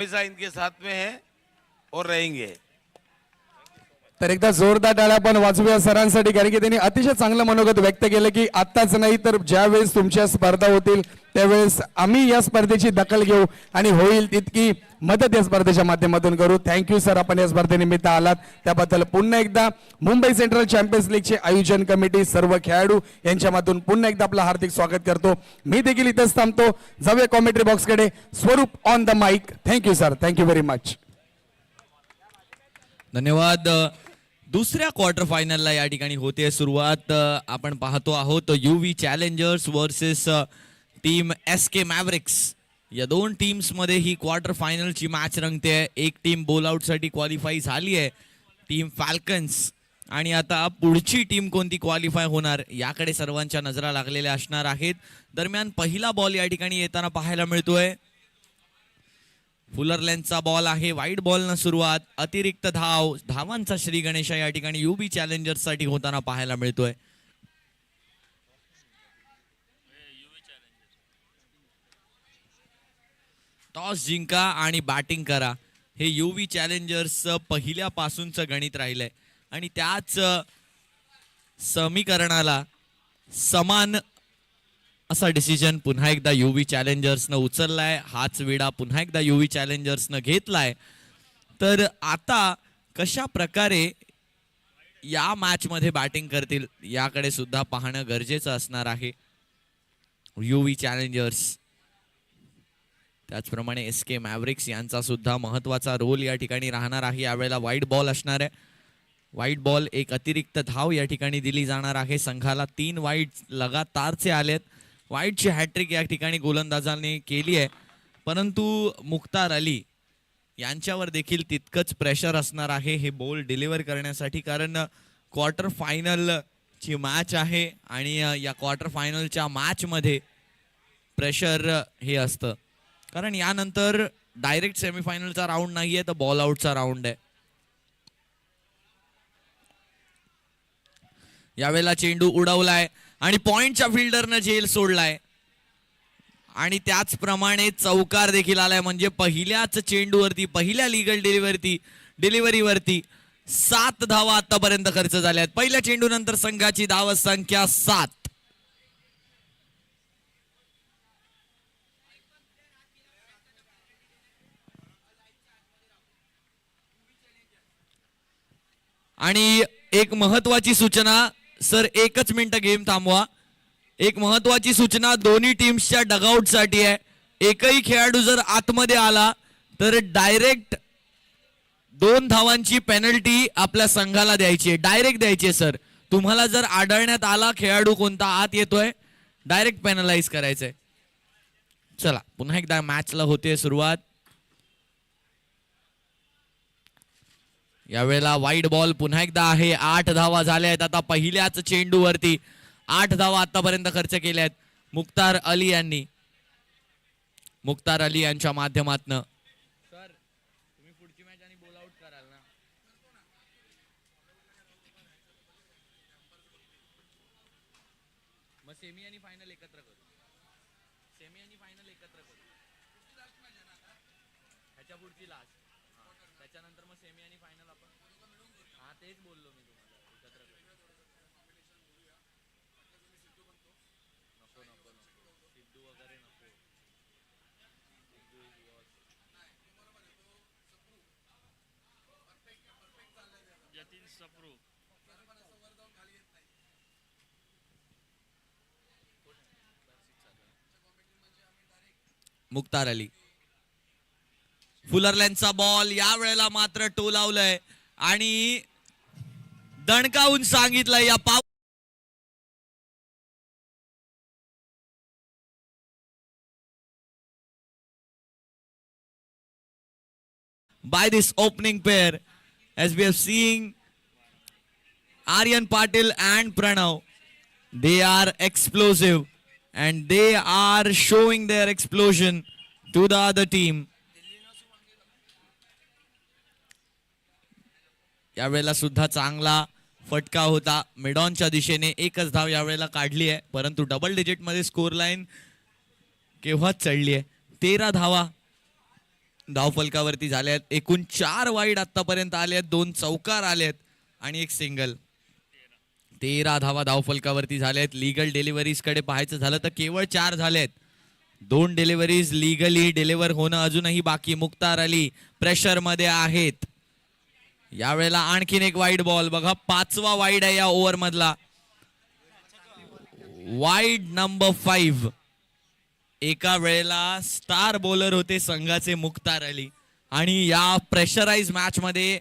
हमेशा इनके साथ में है और रहेंगे। तर एकदा जोरदार टाळ्या पण वाजवूया सरांसाठी, कारण की त्यांनी अतिशय चांगलं मनोगत व्यक्त केलं की आत्ताच नाही तर ज्यावेळेस तुमच्या स्पर्धा होतील त्यावेळेस आम्ही या स्पर्धेची दखल घेऊ आणि होईल तितकी मदत या स्पर्धेच्या माध्यमातून करू. थँक्यू सर, आपण या स्पर्धेनिमित्त आलात त्याबद्दल. पुन्हा एकदा मुंबई सेंट्रल चॅम्पियन्स लीगचे आयोजन कमिटी, सर्व खेळाडू यांच्यामधून पुन्हा एकदा आपलं हार्दिक स्वागत करतो. मी देखील इथंच थांबतो. जाऊया कॉमेंट्री बॉक्सकडे. Swaroop on the mic. Thank you sir, thank you very much. धन्यवाद. दुसऱ्या क्वार्टर फायनलला या ठिकाणी होते सुरुवात. आपण पाहतो आहोत UV challengers versus team SK मॅव्रिक्स. या दोन टीम्स मध्ये ही क्वार्टर फायनलची मॅच रंगते. एक टीम बोल आउट साठी क्वालिफाय झाली आहे, टीम फॅल्कन्स. आणि आता पुढची टीम कोणती क्वालिफाय होणार याकडे सर्वांच्या नजरा लागलेल्या असणार आहेत. दरम्यान पहिला बॉल या ठिकाणी येताना पाहायला मिळतोय. फुलरलँडचा बॉल आहे. वाईट बॉल न सुरुवात. अतिरिक्त धावांचा श्री गणेशा या ठिकाणी UV चॅलेंजर्स साठी होताना पाहायला मिळतोय. टॉस जिंका आणि बॅटिंग करा, हे UV चॅलेंजर्स पहिल्यापासूनचं गणित राहिलंय आणि त्याच समीकरणाला समान असा डिसिजन पुन्हा एकदा UV चॅलेंजर्सनं उचललाय. हाच विडा पुन्हा एकदा UV चॅलेंजर्सनं घेतलाय. तर आता कशा प्रकारे या मॅच मध्ये बॅटिंग करतील याकडे सुद्धा पाहणं गरजेचं असणार आहे UV चॅलेंजर्स. त्याचप्रमाणे SK मॅव्रिक्स यांचा सुद्धा महत्वाचा रोल या ठिकाणी राहणार आहे. यावेळेला वाईट बॉल असणार आहे. वाईट बॉल, एक अतिरिक्त धाव या ठिकाणी दिली जाणार आहे. संघाला 3 वाईट लगातारचे आलेत. वाईटची हॅट्रिक या ठिकाणी गोलंदाजांनी केली आहे, परंतु मुख्तार अली यांच्यावर देखील तितकंच प्रेशर असणार आहे हे बॉल डिलिव्हर करण्यासाठी, कारण क्वार्टर फायनल ची मॅच आहे आणि या क्वार्टर फायनलच्या मॅच मध्ये प्रेशर हे असतं, कारण यानंतर डायरेक्ट सेमीफायनलचा राऊंड नाहीये तर बॉल आउटचा राऊंड आहे. यावेळेला चेंडू उडवलाय आणि पॉइंटच्या फिल्डरनं झेल सोडलाय आणि त्याचप्रमाणे चौकार देखील आलाय. म्हणजे पहिल्याच चेंडूवरती, पहिल्या लिगल डिलिव्हरीवरती 7 धावा आतापर्यंत खर्च झाल्या आहेत. पहिल्या चेंडू नंतर संघाची धाव संख्या 7. आणि एक महत्वाची सूचना सर, 1च मिनिट गेम थांबवा. एक महत्वाची सूचना दोन्ही टीम्सच्या डगआउट साठी आहे. एकही खेळाडू जर आतमध्ये आला तर डायरेक्ट 2 धावांची पेनल्टी आपल्या संघाला द्यायची आहे, डायरेक्ट द्यायची आहे सर. तुम्हाला जर आढळण्यात आला खेळाडू कोणता आत येतोय, डायरेक्ट पेनलाइज करायचंय. चला पुन्हा एकदा मॅचला होते सुरुवात. यावेळेला वाईट बॉल पुन्हा एकदा आहे. 8 धावा झाल्या आहेत आता पहिल्याच चेंडूवरती. 8 धावा आतापर्यंत खर्च केल्या आहेत मुख्तार अली यांनी. मुख्तार अली यांच्या माध्यमातनं. सर तुम्ही पुढची मॅच आणि बॉल आउट कराल ना? मग सेमी आणि फायनल एकत्र करू. सेमी आणि फायनल एकत्र करू. ह्याच्या पुढची लास्ट, त्याच्यानंतर मग सेमी आणि फायनल आपण. हा तेच बोललो मी तुम्हाला, एकत्र करू. नको नको नको, सिद्धू वगैरे नको. सिद्धू जतीन सप्रू. मुख्तार अली. फुलरलँडचा बॉल या वेळेला मात्र टोलावलंय आणि दणकावून सांगितलंय या by this opening pair, as we are seeing Aryan Patil and Pranav. They are explosive and they are showing their explosion to the other team. यावेळेला सुद्धा चांगला फटका होता मिडॉनच्या दिशेने. 1च धाव यावेळेला काढली आहे, परंतु डबल डिजिट मध्ये स्कोर लाईन केव्हाच चढली आहे. 13 धावा धावफलकावरती झाले आहेत. एकूण 4 वाईड आतापर्यंत आले आहेत, 2 चौकार आले आहेत आणि एक सिंगल. 13 धावा धावफलकावरती झाल्या आहेत. लिगल डिलिव्हरीज कडे पाहायचं झालं तर केवळ 4 झाले आहेत. 2 डिलिव्हरीज लिगली डिलिव्हर होणं अजूनही बाकी. मुख्तार अली प्रेशर मध्ये आहेत. यावेळेला आणखीन एक वाईड बॉल बघा, 5वा वाईड आहे या ओव्हर मधला. Wide number 5. एका वेळेला स्टार बॉलर होते संघाचे मुख्तार अली आणि या प्रेशराइज मॅच मध्ये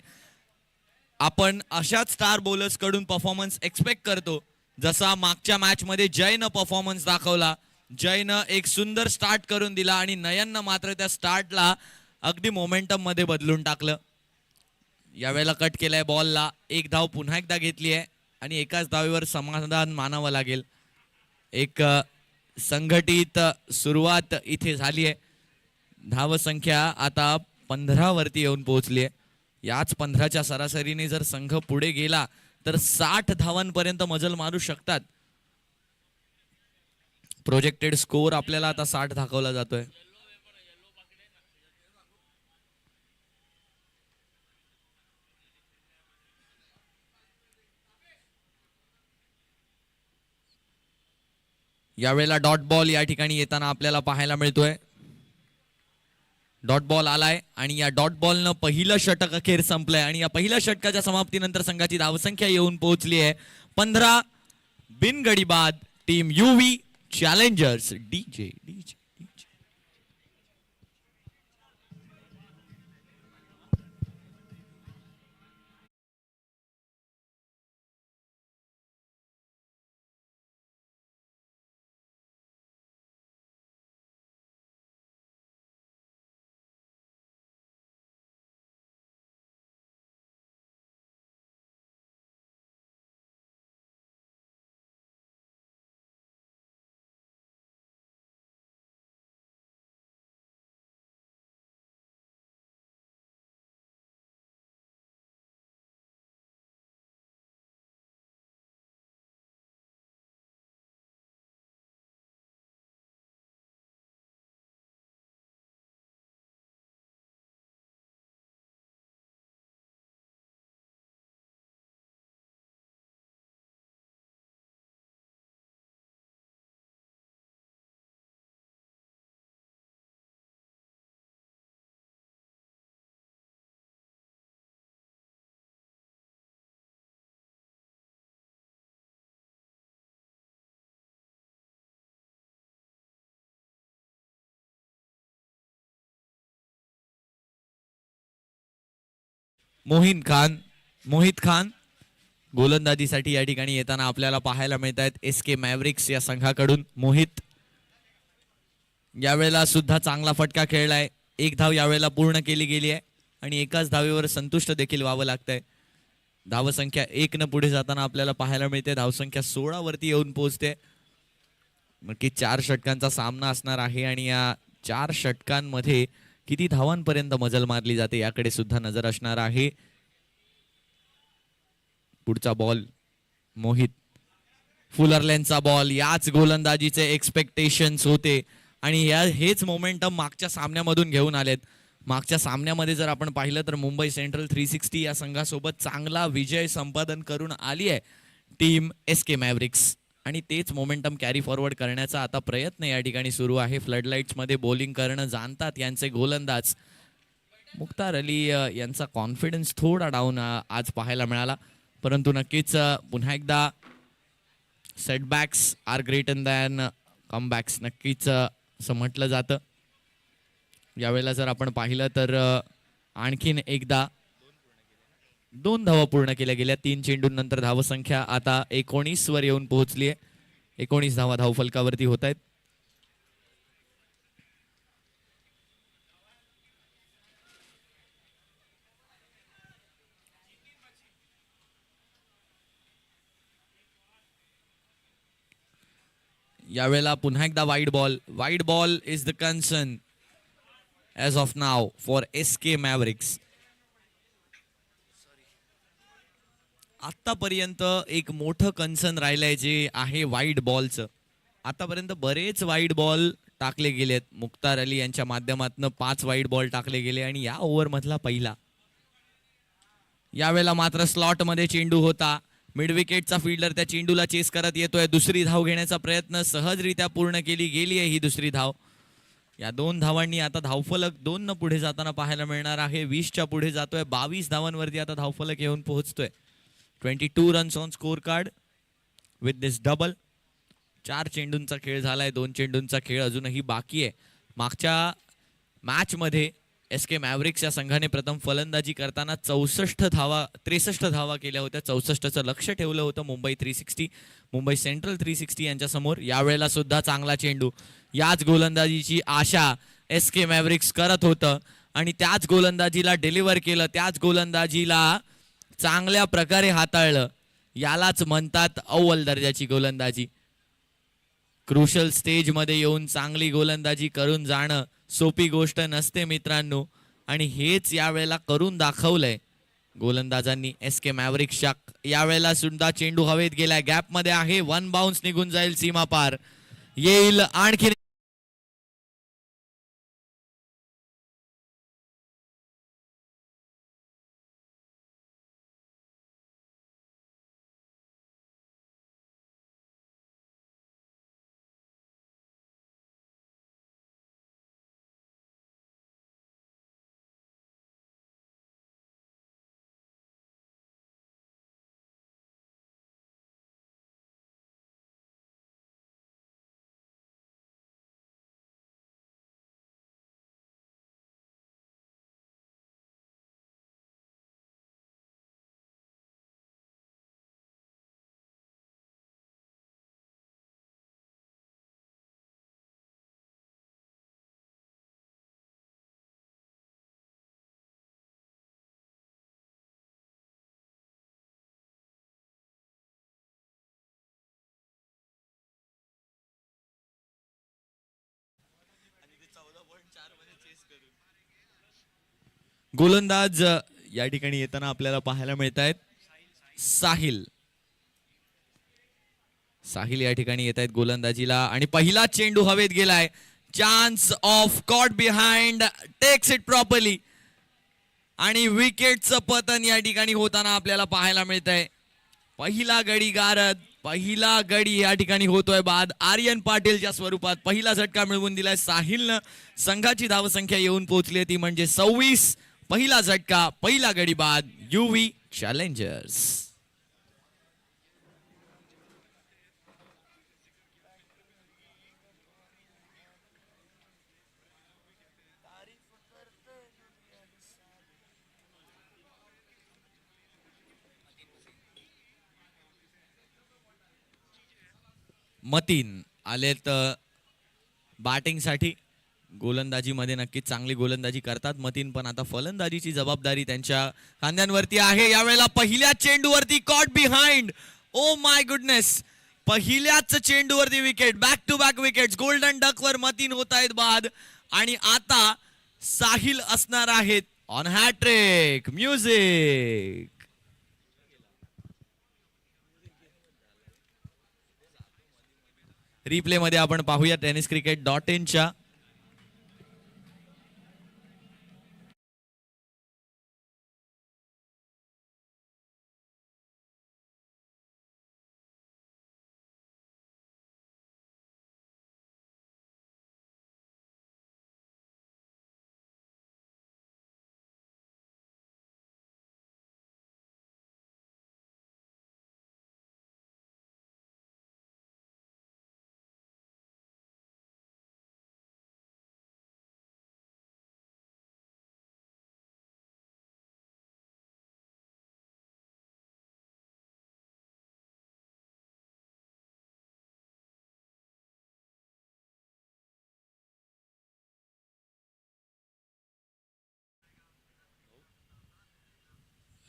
आपण अशाच स्टार बॉलर्स कडून परफॉर्मन्स एक्सपेक्ट करतो. जसा मागच्या मॅच मध्ये जयनं परफॉर्मन्स दाखवला. जयनं एक सुंदर स्टार्ट करून दिला आणि नयननं मात्र त्या स्टार्टला अगदी मोमेंटम मध्ये बदलून टाकलं. यावेळेला कट केलाय बॉलला. एक धाव पुन्हा एकदा घेतली आहे आणि एकाच धावेवर समाधान मानावं लागेल. एक संघटित सुरुवात इथे झाली आहे. धावसंख्या आता 15 वरती येऊन पोहोचली आहे. याच 15च्या सरासरीने जर संघ पुढे गेला तर 60 धावांपर्यंत मजल मारू शकतात. प्रोजेक्टेड स्कोर आपल्याला आता 60 दाखवला जातोय. यावेळेला डॉट बॉल या ठिकाणी येताना आपल्याला पाहायला मिळतोय. डॉट बॉल आलाय आणि या डॉट बॉलनं पहिलं षटक अखेर संपलंय आणि या पहिल्या षटकाच्या समाप्तीनंतर संघाची धावसंख्या येऊन पोहोचली आहे 15. बिनगडी बाद टीम युवी चॅलेंजर्स डीजे. मोहित खान गोलंदाजीसाठी या ठिकाणी येताना आपल्याला पाहायला मिळत आहेत एसके मॅव्रिक्स या संघाकडून. मोहित यावेळेला सुद्धा चांगला फटका खेळलाय. एक धाव यावेळेला पूर्ण केली गेली आहे आणि एकाच धावेवर संतुष्ट देखील व्हावं लागतंय. धावसंख्या 1 न पुढे जाताना आपल्याला पाहायला मिळते. धावसंख्या 16 वरती येऊन पोहोचते. नक्की 4 षटकांचा सामना असणार आहे आणि या 4 षटकांमध्ये किती धावांपर्यंत मजल मारली जाते याकडे सुद्धा नजर असणार आहे. पुढचा बॉल मोहित फुलरलेनचा बॉल. याच गोलंदाजीचे एक्सपेक्टेशन्स होते आणि हेच मोमेंटम मागच्या सामन्यामधून घेऊन आलेत. मागच्या सामन्यामध्ये जर आपण पाहिलं तर मुंबई सेंट्रल 360 या संघासोबत चांगला विजय संपादन करून आली आहे टीम एसके मॅव्रिक्स आणि तेच मोमेंटम कॅरी फॉरवर्ड करण्याचा आता प्रयत्न या ठिकाणी सुरू आहे. फ्लडलाईट्स मध्ये बॉलिंग करणं जाणतात यांचे गोलंदाज. मुख्तार अली यांचा कॉन्फिडन्स थोडा डाऊन आज पाहायला मिळाला, परंतु नक्कीच पुन्हा एकदा सेटबॅक्स आर ग्रेटर दॅन कमबॅक्स नक्कीच असं म्हटलं जातं. यावेळेला जर आपण पाहिलं तर आणखीन एकदा 2 धावा पूर्ण केल्या गेल्या. 3 चेंडूंनंतर धावसंख्या आता 19 वर येऊन पोहोचली आहे. 19 धावा धावफलकावरती होत आहेत. यावेळेला पुन्हा एकदा wide ball is the concern as of now for SK Mavericks. आतापर्यंत एक मोठं कन्सर्न राहिलंय जे आहे वाईड बॉलचं. आतापर्यंत बरेच वाईड बॉल टाकले गेलेत. मुख्तार अली यांच्या माध्यमातून 5 वाईड बॉल टाकले गेले आणि या ओव्हर मधला पहिला. यावेळेला मात्र स्लॉट मध्ये चेंडू होता. मिड विकेटचा फिल्डर त्या चेंडूला चेस करत येतोय. दुसरी धाव घेण्याचा प्रयत्न सहजरित्या पूर्ण केली गेली आहे ही दुसरी धाव. या 2 धावांनी आता धावफलक 2 न पुढे जाताना पाहायला मिळणार आहे. 20च्या पुढे जातोय. 22 धावांवरती आता धावफलक येऊन पोहोचतोय. 22 runs on score card with this double. 4 चेंडूंचा खेळ झालाय. 2 चेंडूंचा खेळ अजूनही बाकी आहे. मागच्या मॅच मध्ये SK मॅव्रिक्स या संघाने प्रथम फलंदाजी करताना 63 धावा केल्या होत्या. 64चं लक्ष ठेवलं होतं मुंबई 360 मुंबई सेंट्रल 360 यांच्या समोर. यावेळेला सुद्धा चांगला चेंडू. याच गोलंदाजीची आशा SK मॅव्रिक्स करत होतं आणि त्याच गोलंदाजीला डिलिव्हर केलं. त्याच गोलंदाजीला चांगल्या प्रकारे हाताळलं. यालाच म्हणतात अव्वल दर्जाची गोलंदाजी. क्रुशल स्टेज मध्ये येऊन चांगली गोलंदाजी करून जाणं सोपी गोष्ट नसते मित्रांनो. आणि हेच यावेळेला करून दाखवलंय गोलंदाजांनी SK मॅव्रिक्सच्या. यावेळेला सुद्धा चेंडू हवेत गेलाय. गॅप मध्ये आहे. 1 बाउन्स निघून जाईल सीमा पार. येईल आणखी. गोलंदाज या ठिकाणी येताना आपल्याला पाहायला मिळत आहेत साहिल. साहिल या ठिकाणी येत आहेत गोलंदाजीला आणि पहिला चेंडू हवेत गेलाय. Chance of caught behind takes it properly आणि विकेटचं पतन या ठिकाणी होताना आपल्याला पाहायला मिळत आहे. पहिला गडी गारद. पहिला गडी या ठिकाणी होतोय बाद. आर्यन पाटीलच्या स्वरूपात पहिला झटका मिळवून दिलाय साहिलनं. संघाची धावसंख्या येऊन पोहोचली ती म्हणजे 26. पहिला झटका पहिला गडी बाद. UV challengers. मतीन आलेत बॅटिंगसाठी. गोलंदाजीमध्ये नक्कीच चांगली गोलंदाजी करतात मतीन, पण आता फलंदाजीची जबाबदारी त्यांच्या खांद्यांवरती आहे. यावेळेला पहिल्या चेंडूवरती caught behind. Oh my goodness. पहिल्याच चेंडूवरती wicket. Back to back wickets. Golden duck वर मतीन होत आहेत बाद आणि आता साहिल असणार आहेत ऑन हॅट्रिक. म्युझिक. रिप्ले मध्ये आपण पाहूया tenniscricket.in च्या.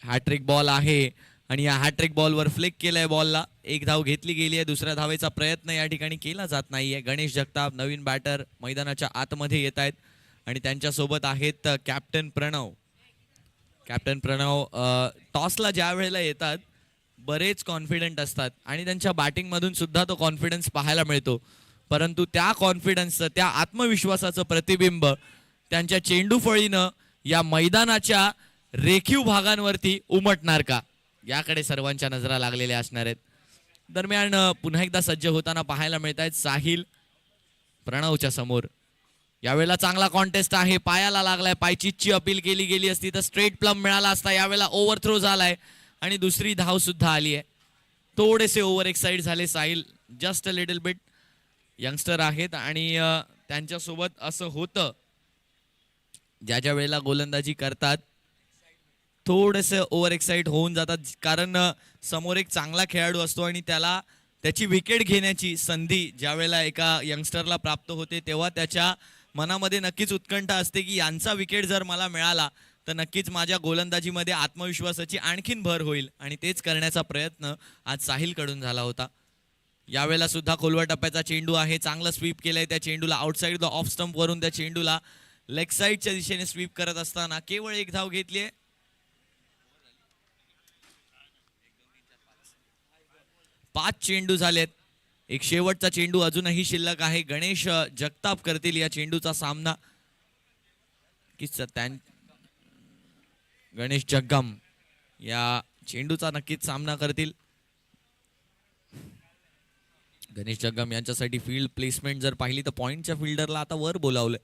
हॅट्रिक बॉल आहे आणि या हॅट्रिक बॉलवर फ्लिक केलंय बॉलला. एक धाव घेतली गेली आहे. दुसऱ्या धावेचा प्रयत्न या ठिकाणी केला जात नाहीये. गणेश जगताप नवीन बॅटर मैदानाच्या आतमध्ये येत आहेत आणि त्यांच्यासोबत आहेत कॅप्टन प्रणव. कॅप्टन प्रणव टॉसला ज्या वेळेला येतात बरेच कॉन्फिडंट असतात आणि त्यांच्या बॅटिंग मधून सुद्धा तो कॉन्फिडन्स पाहायला मिळतो. परंतु त्या कॉन्फिडन्सचं, त्या आत्मविश्वासाचं प्रतिबिंब त्यांच्या चेंडू फळीनं या मैदानाच्या रेखीव भागांवरती उमटणार का, याकडे सर्वांच्या नजरा लागलेल्या असणार आहेत. दरम्यान पुन्हा एकदा सज्ज होताना पाहायला मिळत आहेत साहिल प्रणवच्या समोर. यावेळेला चांगला कॉन्टेस्ट आहे, पायाला लागलाय, पायचीची अपील केली गेली असती तर स्ट्रेट प्लम मिळाला असता. यावेळेला ओव्हरथ्रो झालाय आणि दुसरी धाव सुद्धा आली आहे. थोडेसे ओव्हर एक्साइड झाले Sahil, just a little bit. Youngster आहेत आणि त्यांच्यासोबत असं होतं ज्या ज्या वेळेला गोलंदाजी करतात थोडेसे ओव्हर एक्साइट होऊन जातात, कारण समोर एक चांगला खेळाडू असतो आणि त्याला त्याची विकेट घेण्याची संधी ज्या वेळेला एका यंगस्टरला प्राप्त होते तेव्हा त्याच्या मनामध्ये नक्कीच उत्कंठा असते की यांचा विकेट जर मला मिळाला तर नक्कीच माझ्या गोलंदाजीमध्ये आत्मविश्वासाची आणखीन भर होईल, आणि तेच करण्याचा प्रयत्न आज साहिलकडून झाला होता. यावेळेला सुद्धा खोलवर टप्प्याचा चेंडू आहे, चांगलं स्वीप केलंय त्या चेंडूला, आउटसाइड द ऑफ स्टंप वरून त्या चेंडूला लेग साईडच्या दिशेने स्वीप करत असताना केवळ एक धाव घेतलीये. 5 चेंडू झालेत, एक शेवटचा चेंडू अजूनही शिल्लक आहे. गणेश जगताप करतील या चेंडूचा सामना. गणेश जग्गम या चेंडूचा नक्कीच सामना करतील. गणेश जग्गम यांच्यासाठी फील्ड प्लेसमेंट जर पाहिली तर पॉइंटच्या फिल्डरला आता वर बोलावलंय.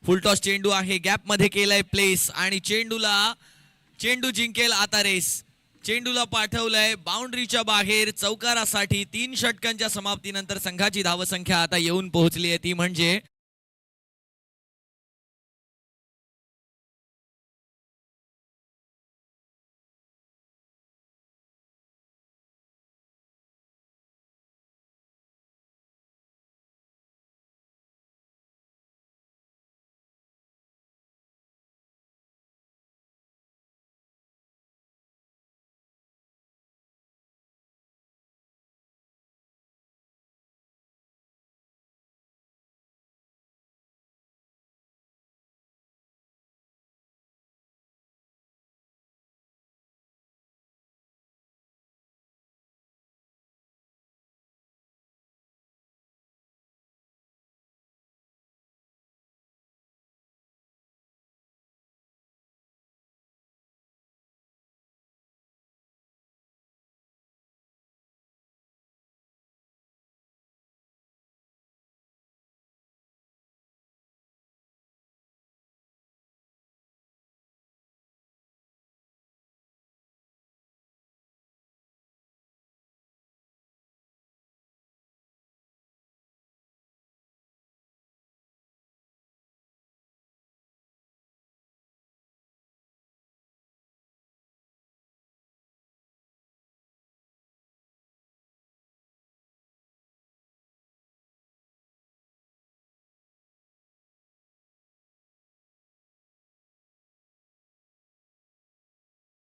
फुलटॉस चेंडू आहे, गॅप मध्ये केलाय प्लेस आणि चेंडू जिंकेल आता रेस. चेंडूला पाठवलंय बाउंड्रीच्या बाहेर चौकारासाठी. 3 षटकांच्या समाप्तीनंतर संघाची धावसंख्या आता येऊन पोहोचली आहे, ती म्हणजे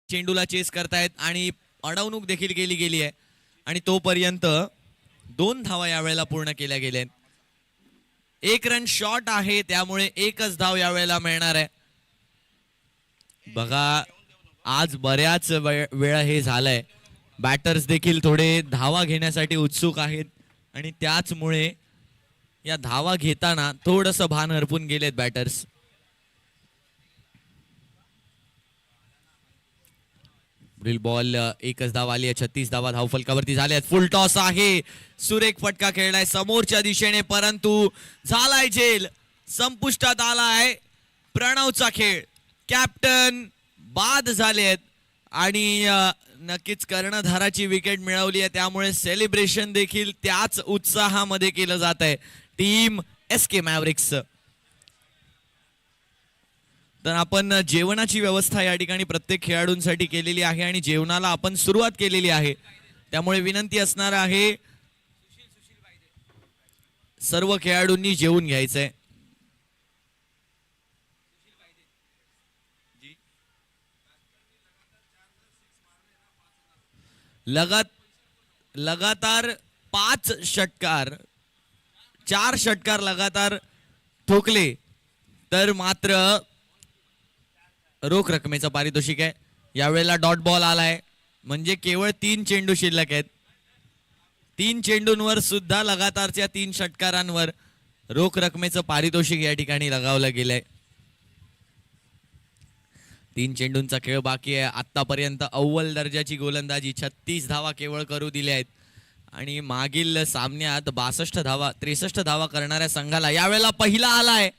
चेंडूला चेस करतायत आणि अडवणूक देखील केली गेली आहे आणि तोपर्यंत 2 धावा यावेळेला पूर्ण केल्या गेल्या. 1 रन शॉर्ट आहे, त्यामुळे एकच धाव यावेळेला मिळणार आहे. बघा आज बऱ्याच वेळा हे झालंय, बॅटर्स देखील थोडे धावा घेण्यासाठी उत्सुक आहेत आणि त्याचमुळे या धावा घेताना थोडंसं भान हरपून गेलेत बॅटर्स. पुढील बॉल एकच धाव आली आहे. 36 धावा धावफलकावरती झाल्यात. फुल टॉस आहे, सुरेख फटका खेळलाय समोरच्या दिशेने, परंतु झालाय झेल, संपुष्टात आलाय प्रणवचा खेळ. कॅप्टन बाद झालेत आणि नक्कीच कर्णधाराची विकेट मिळवली आहे, त्यामुळे सेलिब्रेशन देखील त्याच उत्साहामध्ये केलं जात आहे टीम SK मॅव्हरिक्स. तर आपण जेवणाची व्यवस्था या ठिकाणी प्रत्येक खेळाडूंसाठी केलेली आहे आणि जेवणाला आपण सुरुवात केलेली आहे, त्यामुळे विनंती असणार आहे सर्व खेळाडूंनी जेवून घ्यायचंय. लगातार 5 षटकार 4 षटकार लगातार ठोकले तर मात्र रोख रकमेचं पारितोषिक आहे. यावेळेला डॉट बॉल आलाय, म्हणजे केवळ 3 चेंडू शिल्लक आहेत. 3 चेंडूंवर सुद्धा लगातारच्या 3 षटकारांवर रोख रकमेचं पारितोषिक या ठिकाणी लगावलं गेलंय. 3 चेंडूंचा खेळ बाकी आहे. आतापर्यंत अव्वल दर्जाची गोलंदाजी 36 धावा केवळ करू दिल्या आहेत आणि मागील सामन्यात 63 धावा करणाऱ्या संघाला यावेळेला पहिला आलाय.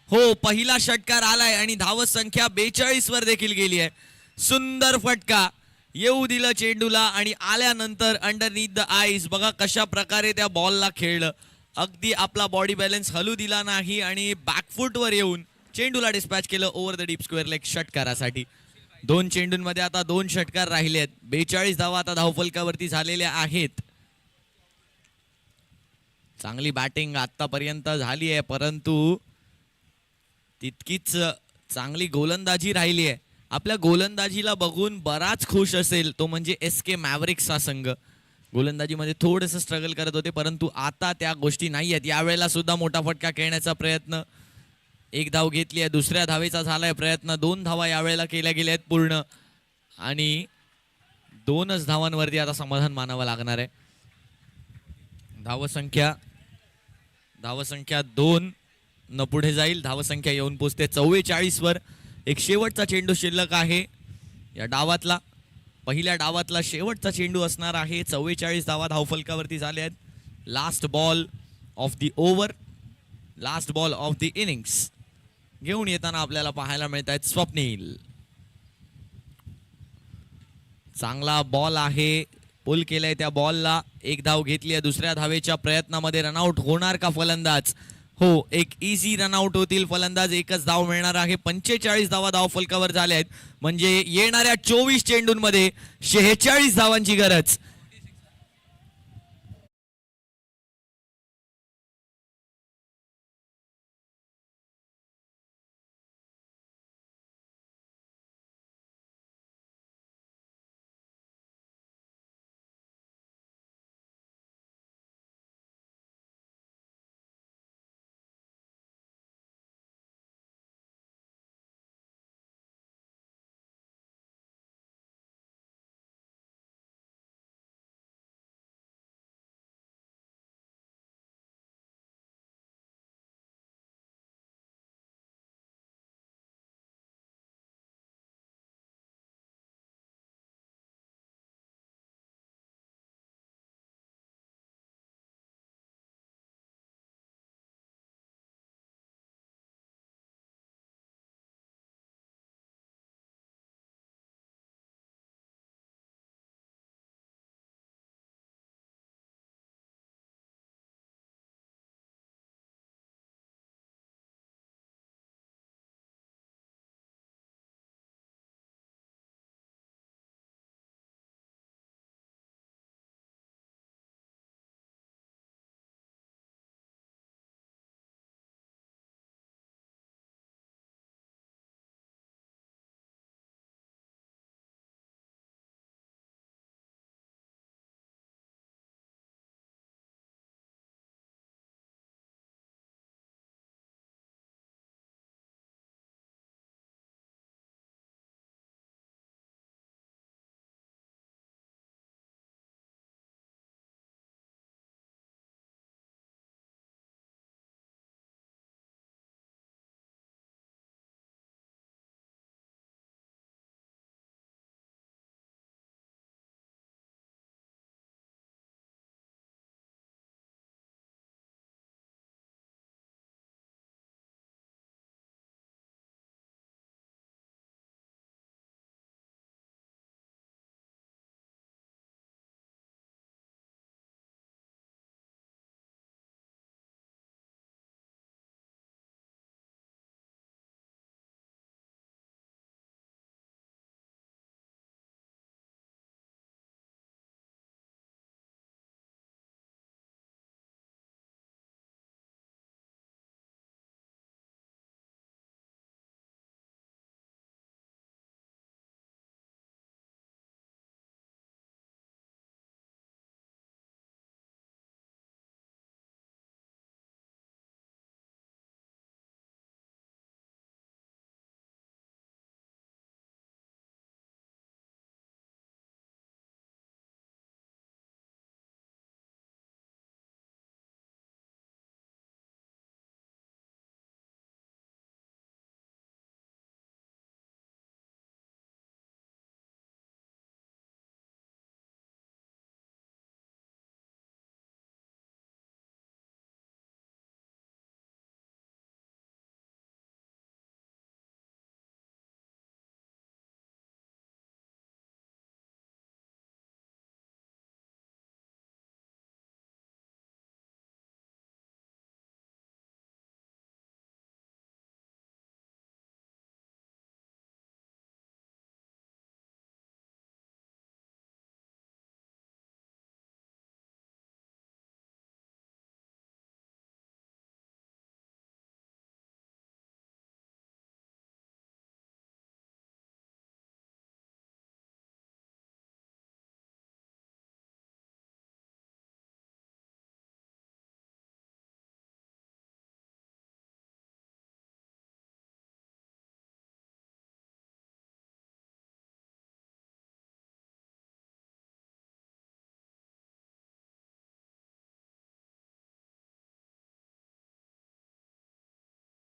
हो, पहिला षटकार आलाय आणि धावत संख्या 42 वर देखील गेली आहे. सुंदर फटका येऊ दिलं चेंडूला आणि आल्यानंतर अंडरनीथ द आईस बघा कशा प्रकारे त्या बॉलला खेळलं. अगदी आपला बॉडी बॅलन्स हलू दिला नाही आणि बॅकफुटवर येऊन चेंडूला डिस्पॅच केलं over the deep square leg षटकारासाठी. 2 चेंडूंमध्ये आता 2 षटकार राहिले आहेत. 42 धावा आता धावफलकावरती झालेल्या आहेत. चांगली बॅटिंग आतापर्यंत झाली आहे, परंतु तितकीच चांगली गोलंदाजी राहिली आहे. आपल्या गोलंदाजीला बघून बराच खुश असेल तो म्हणजे SK मॅव्हरिक्स हा संघ. गोलंदाजीमध्ये थोडंसं स्ट्रगल करत होते, परंतु आता त्या गोष्टी नाही आहेत. यावेळेला सुद्धा मोठा फटका खेळण्याचा प्रयत्न, 1 धाव घेतली आहे. दुसऱ्या धावेचा झालाय प्रयत्न. 2 धावा यावेळेला केल्या गेल्या आहेत पूर्ण आणि 2च धावांवरती आता समाधान मानावं लागणार आहे. धावसंख्या 2 न पुढे जाईल. धावसंख्या येऊन पोचते 44 वर. एक शेवटचा चेंडू शिल्लक आहे या डावातला. पहिल्या डावातला शेवटचा चेंडू असणार आहे. 44 धावा धावफलकावरती झाल्या आहेत. Last ball of the over, last ball of the innings घेऊन येताना आपल्याला पाहायला मिळत आहेत स्वप्नील. चांगला बॉल आहे, पुल केलाय त्या बॉलला. 1 धाव घेतली आहे. दुसऱ्या धावेच्या प्रयत्नामध्ये रनआउट होणार का फलंदाज? हो, एक इझी रनआउट होतील फलंदाज. 1च धाव मिळणार आहे. 45 धावा धावफलकावर झाल्या आहेत, म्हणजे येणाऱ्या 24 चेंडूंमध्ये 46 धावांची गरज.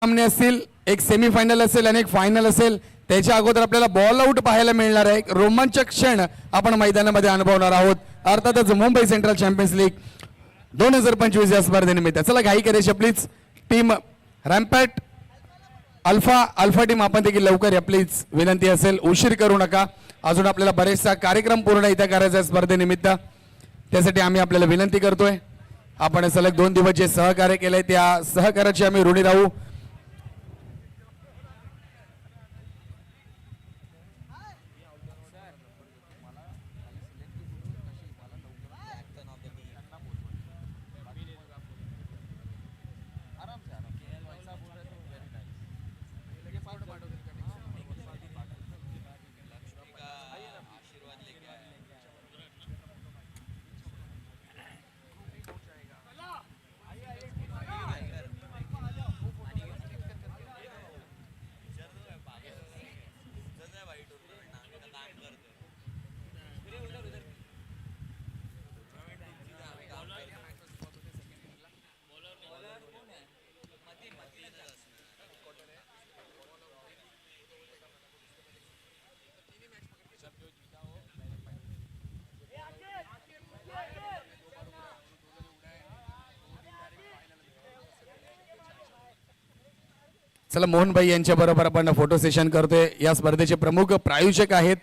सामने असतील, एक सेमीफायनल असेल आणि एक फायनल असेल. त्याच्या अगोदर आपल्याला बॉल आउट पाहायला मिळणार आहे. एक रोमांचक क्षण आपण मैदानामध्ये अनुभवणार आहोत. अर्थातच मुंबई सेंट्रल चॅम्पियन्स लीग 2025 या स्पर्धेनिमित्त. चला घाई करायची प्लीज. टीम रॅम्पॅट अल्फा टीम आपण देखील लवकर या प्लीज, विनंती असेल, उशीर करू नका. अजून आपल्याला बरेचसा कार्यक्रम पूर्ण इथे करायचा आहे स्पर्धेनिमित्त. त्यासाठी आम्ही आपल्याला विनंती करतोय, आपण सलग 2 दिवस जे सहकार्य केलंय त्या सहकार्याची आम्ही ऋणी राहू. चला मोहनभाई यांच्या बरोबर आपण फोटो सेशन करतोय. या स्पर्धेचे प्रमुख प्रायोजक आहेत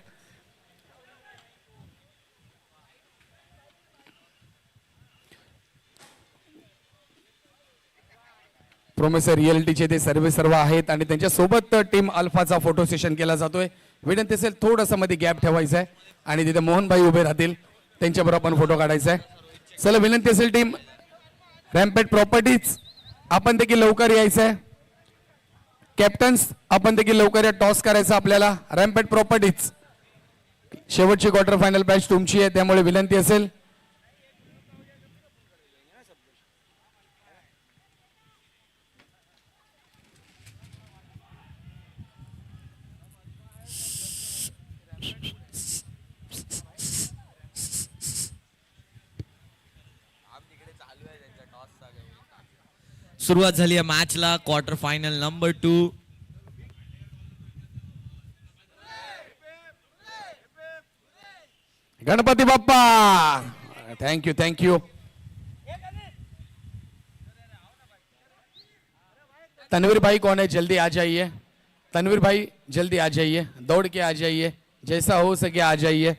प्रोमेसर रिअल्टीचे ते सर्व आहेत आणि त्यांच्या सोबत टीम अल्फाचा फोटो सेशन केला जातोय. विनंती असेल थोडंसं मध्ये गॅप ठेवायचा आहे आणि तिथे मोहनभाई उभे राहतील, त्यांच्याबरोबर आपण फोटो काढायचा आहे. चला विनंती असेल टीम रॅम्पेट प्रॉपर्टीज आपण देखील लवकर यायचं आहे. कॅप्टन्स आपण देखील लवकर या, टॉस करायचा आपल्याला. रॅम्पेट प्रॉपर्टीज शेवटची क्वार्टर फायनल मॅच तुमची आहे, त्यामुळे विनंती असेल. सुरुवात झाली आहे मॅचला. Quarter final number 2. Ganpati Bappa, thank you. Tanveer भाई कौन है, जल्दी आ जाइए. तनवीर भाई जल्दी आ जाइए, दौड़ के आ जाइए, जैसा हो सके आ जाइए.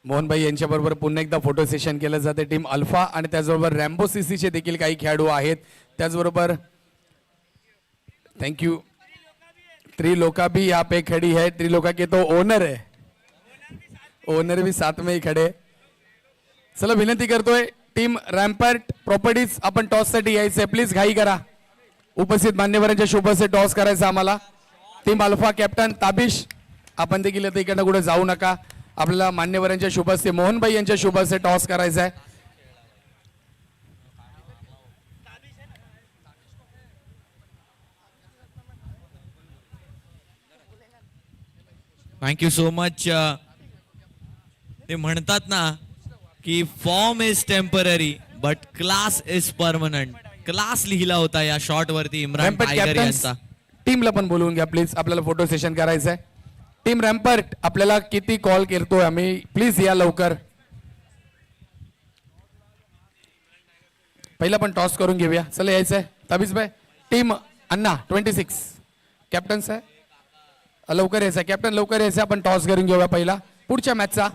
मोहनभाई यांच्या बरोबर पुन्हा एकदा फोटो सेशन केलं जाते. टीम अल्फा आणि त्याचबरोबर रॅम्बो सीसीचे देखील काही खेळाडू आहेत. त्याचबरोबर थँक्यू. त्रिलोका भी यहाँ पे खड़ी है. त्रिलोका के तो ओनर है, ओनर भी साथ में ही खड़े. चला विनंती करतोय टीम रॅम्पर्ट प्रॉपर्टीज आपण टॉस साठी यायचंय, प्लीज घाई करा. उपस्थित मान्यवरांच्या शुभ से टॉस करायचा आम्हाला. टीम अल्फा कॅप्टन ताबिश आपण देखील इकडनं कुठे जाऊ नका. आपल्याला मान्यवरांच्या शुभ हस्ते मोहनभाई यांच्या शुभ हस्ते टॉस करायचा आहे. Thank you so much. ते म्हणतात ना की form is temporary but class is permanent. Class लिहिला होता या शॉट वरती इम्रान टायगर यांचा. टीमला पण बोलवून घ्या प्लीज, आपल्याला फोटो सेशन करायचं आहे. टीम रॅम्पर्ट आपल्याला किती कॉल करतोय आम्ही, प्लीज या लवकर. पहिला पण टॉस करून घेऊया. चला यायचंय ताबीज भाई. टीम अन्ना 26 कॅप्टन्स आहे, लवकर यायचं कॅप्टन, लवकर यायचं. आपण टॉस करून घेऊया पहिला पुढच्या मॅचचा.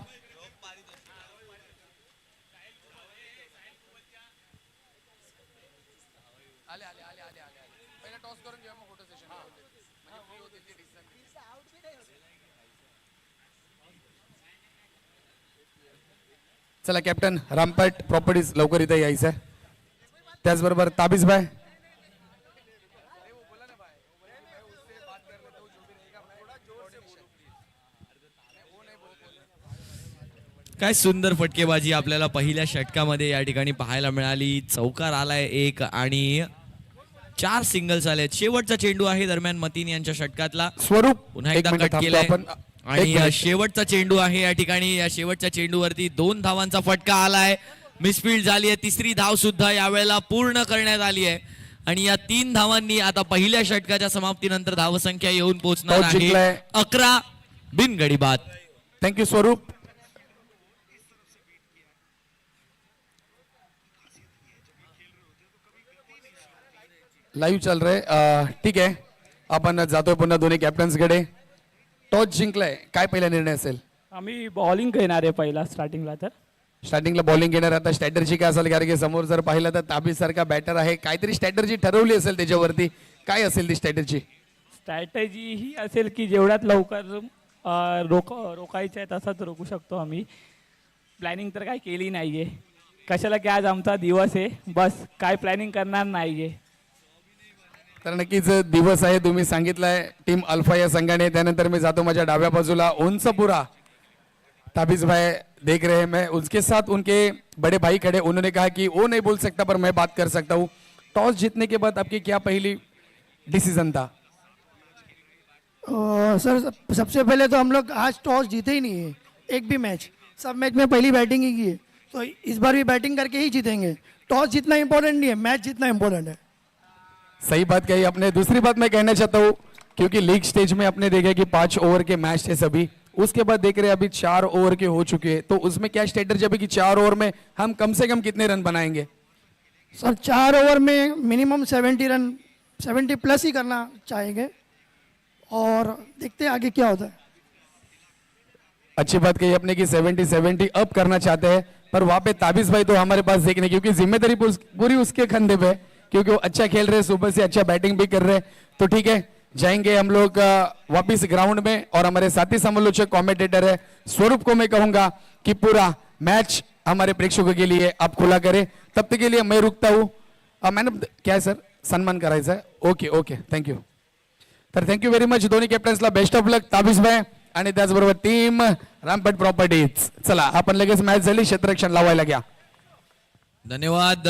चला कॅप्टन रामपेट प्रॉपर्टीज लवकर इथे यायचं आहे. त्याचबरोबर ताबीज भाई. काय सुंदर फटकेबाजी आपल्याला पहिल्या षटकामध्ये या ठिकाणी पाहायला मिळाली. चौकार आलाय एक आणि 4 सिंगल्स आलेत. शेवटचा चेंडू आहे दरम्यान मतीन यांच्या षटकातला. स्वरूप पुन्हा एक एकदा मिनिट कट थांबतो केलाय आपण. आणि एक मिनिट. शेवटचा चेंडू आहे या ठिकाणी. या शेवटच्या चेंडूवरती 2 धावांचा फटका आलाय. मिसफील्ड झाली आहे. तिसरी धाव सुद्धा यावेळेला पूर्ण करण्यात आली आहे आणि या 3 धावांनी आता पहिल्या षटकाच्या समाप्तीनंतर धावसंख्या येऊन पोहोचणार टॉस आहे जिंकलाय. 11 बिनगडी बाद. थँक्यू स्वरूप. लाईव्ह चल रहे. ठीक आहे, आपण जातोय पुन्हा दोन्ही कॅप्टन्सकडे. टॉस जिंकलाय, काय पहिला निर्णय असेल? आम्ही बॉलिंग घेणार आहे पहिला स्टार्टिंगला. तर स्टार्टिंगला बॉलिंग घेणार. आता स्ट्रॅटर्जी काय असेल, कारण की समोर जर पाहिलं तर ताबी सारखा बॅटर आहे. काहीतरी स्ट्रॅटर्जी ठरवली असेल त्याच्यावरती. काय असेल ती स्ट्रॅटर्जी? स्ट्रॅटेजी ही असेल की जेवढ्यात लवकर रोकायचं आहे तसाच रोखू शकतो आम्ही. प्लॅनिंग तर काय केली नाही आहे. कशाला की आज आमचा दिवस आहे, बस काय प्लॅनिंग करणार नाही आहे. तर नक्कीच दिवस आहे, तुम्ही सांगितलंय टीम अल्फा या संघाने. त्यानंतर मी जातो माझ्या डाव्या बाजूला. उंचपुरा ताबिज भाई देख रहे हैं, मैं उसके साथ उनके बड़े भाई खड़े. उन्होंने कहा कि वो नहीं बोल सकता पर मैं बात कर सकता हूँ. टॉस जीतने के बाद आपकी क्या पहली डिसीजन था? सर सबसे पहले तो हम लोग आज टॉस जीते ही नहीं है एक भी मैच. सब मैच में पहली बैटिंग ही की है, तो इस बार भी बैटिंग करके ही जीतेंगे. टॉस जीतना इंपॉर्टेंट नहीं है, मैच जीतना इंपॉर्टेंट है. सही बात कही आपने. दूसरी बात मैं कहना चाहता हूँ, क्योंकि लीग स्टेज में आपने देखा कि 5 ओवर के मैच थे सभी. उसके बाद देख रहे हैं अभी 4 ओवर के हो चुके हैं. तो उसमें क्या स्ट्रेटजी अभी कि 4 ओवर में हम कम से कम कितने रन बनाएंगे? सर 4 ओवर में मिनिमम 70 रन, 70 प्लस ही करना चाहेंगे और देखते हैं आगे क्या होता है. अच्छी बात कही आपने कि 70 अप करना चाहते हैं. पर वहां पे ताबिज भाई तो हमारे पास देखने, क्योंकि जिम्मेदारी पूरी उसके कंधे पे है, क्योंकि वो अच्छा खेल रहे हैं, सुबह से अच्छा बैटिंग भी कर रहे हैं. तो ठीक है, जाएंगे हम लोग वापिस ग्राउंड में. और हमारे साथी समालोचक कमेंटेटर है स्वरूप को मैं कहूंगा कि पूरा मैच हमारे प्रेक्षकों के लिए आप खुला करें. तब तक के लिए मैं रुकता हूँ. मैंने क्या है सर, सन्मान करायचं आहे. Okay okay, thank you. तर थँक्यू व्हेरी मच दोन्ही कॅप्टन्सला. बेस्ट ऑफ लक ताबिज भाई आणि त्याचबरोबर टीम रामपट प्रॉपर्टीज. चला आपण लगेच मॅच झाली, क्षेत्ररक्षण लावायला घ्या. धन्यवाद.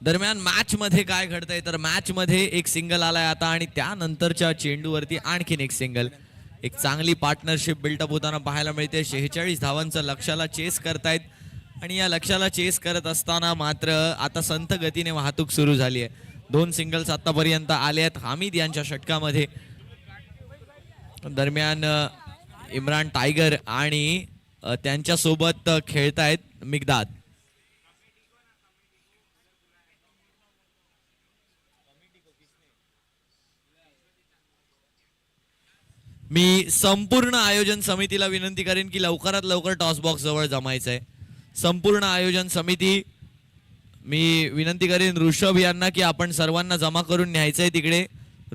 दरम्यान मॅच मध्ये काय घडतंय तर मॅच मध्ये एक सिंगल आलाय आता आणि त्यानंतरच्या चेंडूवरती आणखीन एक सिंगल. एक चांगली पार्टनरशिप बिल्टअप होताना पाहायला मिळते. 46 धावांचं लक्ष्याला चेस करतायत आणि या लक्ष्याला चेस करत असताना मात्र आता संथ गतीने वाहतूक सुरू झाली आहे. 2 सिंगल्स आतापर्यंत आले आहेत हामिद यांच्या षटकामध्ये. दरम्यान इम्रान टायगर आणि त्यांच्या सोबत खेळतायत मिगदाद. मी संपूर्ण आयोजन समितीला विनंती करेन की लवकरात लवकर टॉस बॉक्स जवळ जमायचं आहे. संपूर्ण आयोजन समिती, मी विनंती करेन ऋषभ यांना की आपण सर्वांना जमा करून न्यायचंय तिकडे.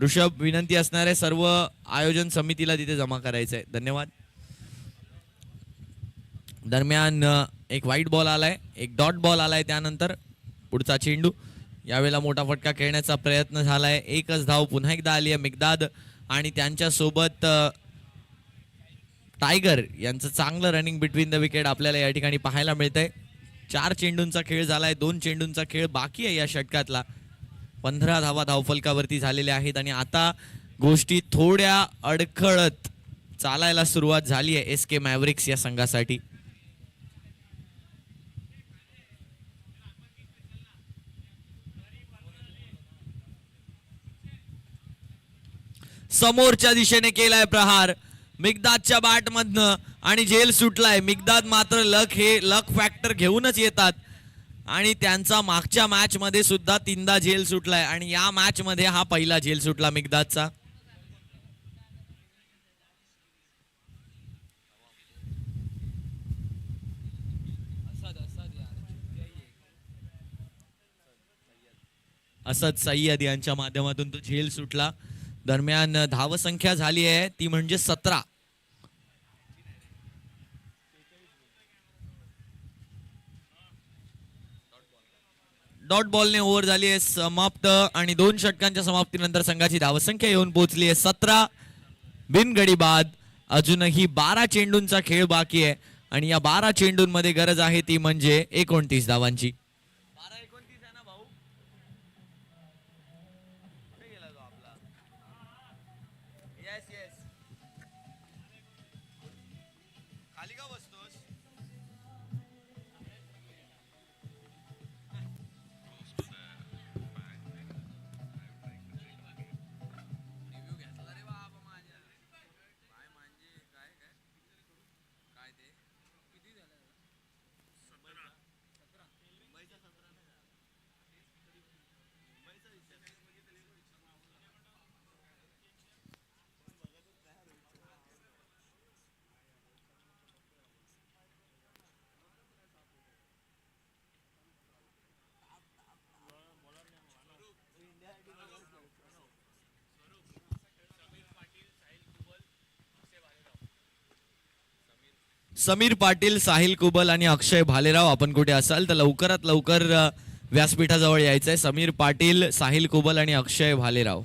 ऋषभ, विनंती असणार आहे सर्व आयोजन समितीला तिथे जमा करायचंय. धन्यवाद. दरम्यान एक व्हाईट बॉल आलाय, एक डॉट बॉल आलाय. त्यानंतर पुढचा चेंडू. यावेळेला मोठा फटका खेळण्याचा प्रयत्न झालाय. एकच धाव पुन्हा एकदा आली आहे मिगदाद आणि त्यांच्या सोबत टायगर यांचं चांगलं रनिंग बिटवीन द विकेट आपल्याला या ठिकाणी पाहायला मिळतंय. 4 चेंडूंचा खेळ झालाय, 2 चेंडूंचा खेळ बाकी आहे या षटकातला. 15 धावा धावफलकावरती झालेल्या आहेत आणि आता गोष्टी थोड्या अडखळत चालायला सुरुवात झाली आहे SK मॅव्हरिक्स या संघासाठी. समोरच्या दिशेने केलाय प्रहार मिगदादच्या बॅट मधनं आणि झेल सुटलाय. मिगदाद मात्र लक फॅक्टर घेऊनच येतात आणि त्यांचा मागच्या मॅच मध्ये सुद्धा 3दा झेल सुटलाय आणि या मॅच मध्ये हा पहिला झेल सुटला मिगदादचा. असद सय्यद यांच्या माध्यमातून तो झेल सुटला. दरम्यान धावसंख्या झाली आहे ती म्हणजे 17. डॉट बॉलने ओव्हर झाली आहे समाप्त आणि 2 षटकांच्या समाप्तीनंतर संघाची धावसंख्या येऊन पोहोचली आहे 17 बिनगडी बाद. अजूनही 12 चेंडूंचा खेळ बाकी आहे आणि या 12 चेंडूंमध्ये गरज आहे ती म्हणजे 29 धावांची. समीर पाटील, साहिल कुबल आणि अक्षय भालेराव, आपण कुठे असाल तर लवकरात लवकर व्यासपीठाजवळ यायचंय. समीर पाटील, साहिल कुबल आणि अक्षय भालेराव.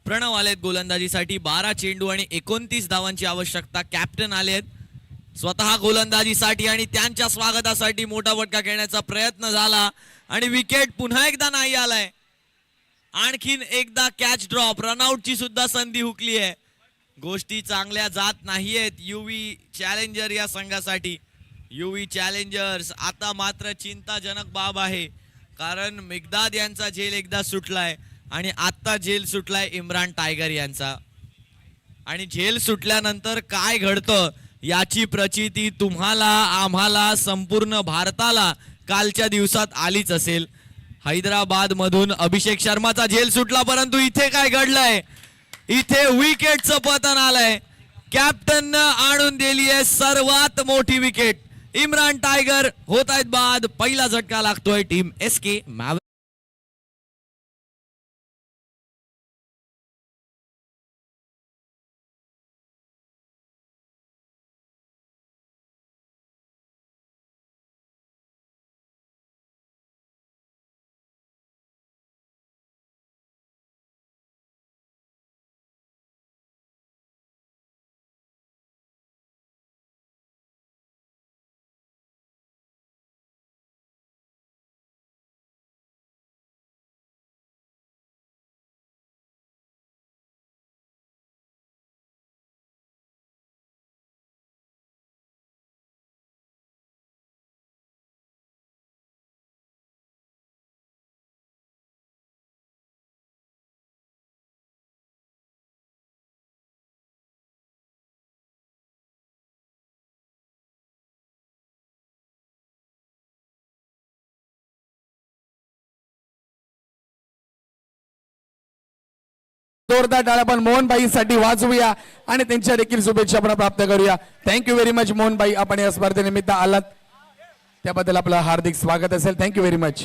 प्रणव आलेत गोलंदाजीसाठी. 12 चेंडू आणि 29 धावांची आवश्यकता. कॅप्टन आलेत स्वतः गोलंदाजीसाठी आणि त्यांच्या स्वागतासाठी मोठा फटका खेळण्याचा प्रयत्न झाला आणि विकेट पुन्हा एकदा नाही आलाय. आणखीन एकदा कॅच ड्रॉप, रनआउटची सुद्धा संधी हुकली आहे. गोष्टी चांगल्या जात नाहीयेत युवी चॅलेंजर या संघासाठी. युवी चॅलेंजर्स आता मात्र चिंताजनक बाब आहे, कारण मिगदाद यांचा झेल एकदा सुटलाय आणि आता झेल सुटलाय इम्रान टायगर यांचा. आणि झेल सुटल्यानंतर काय घडतं याची प्रचिती तुम्हाला, आम्हाला, संपूर्ण भारताला कालच्या दिवसात आलीच असेल. हैदराबाद मधून अभिषेक शर्माचा झेल सुटला, परंतु इथे काय घडलंय? इथे विकेटचं पतन आलंय. कॅप्टननं आणून दिली आहे सर्वात मोठी विकेट. इम्रान टायगर होत आहेत बाद. पहिला झटका लागतोय टीम SK मॅव्हरिक्स. जोरदार टाळ्या पण मोहनबाईंसाठी वाजवूया आणि त्यांच्या देखील शुभेच्छा आपण प्राप्त करूया. थँक्यू व्हेरी मच मोहनबाई, आपण या स्पर्धेनिमित्त आलात त्याबद्दल आपलं हार्दिक स्वागत असेल. Thank you very much.